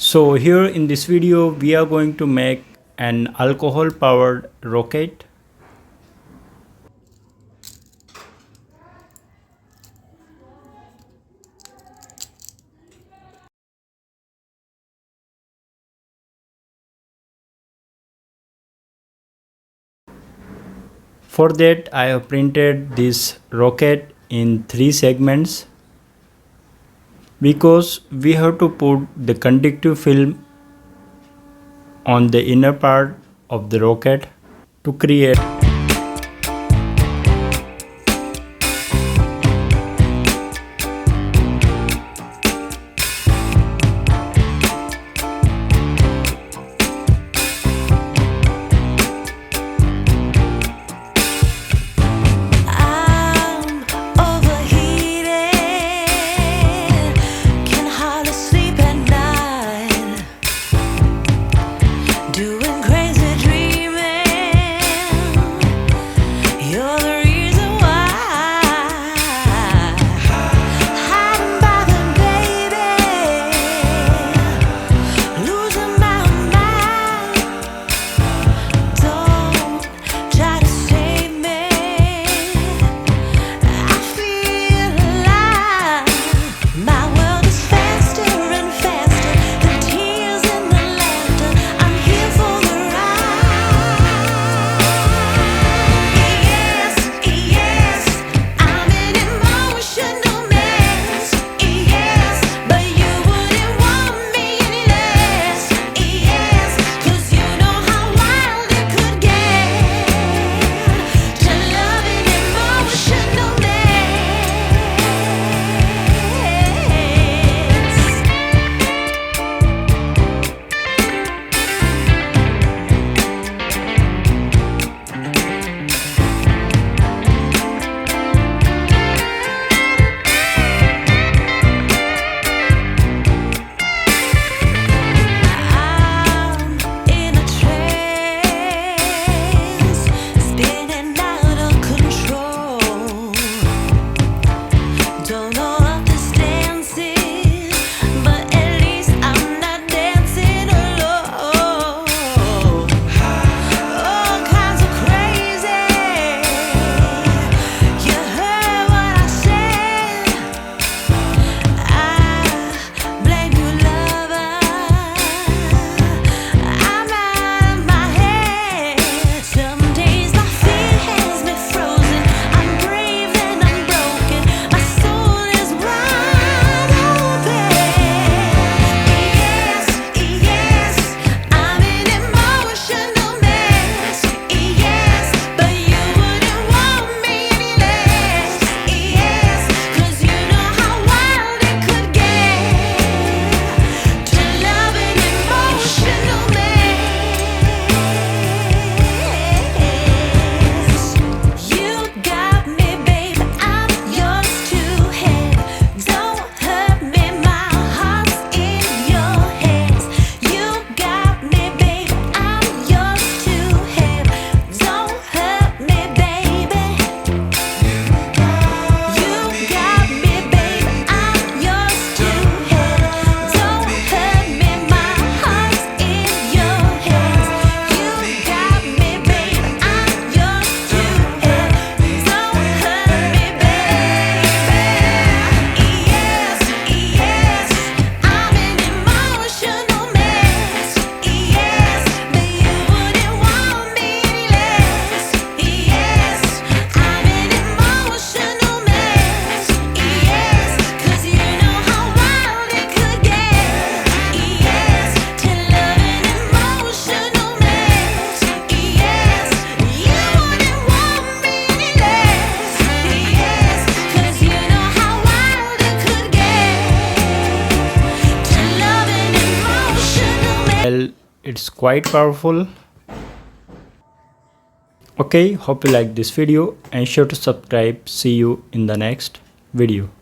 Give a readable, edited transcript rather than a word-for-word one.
So here in this video we are going to make an alcohol powered rocket. For that I have printed this rocket in 3 segments because we have to put the conductive film on the inner part of the rocket to create well, it's quite powerful. Okay, hope you like this video and sure to subscribe. See you in the next video.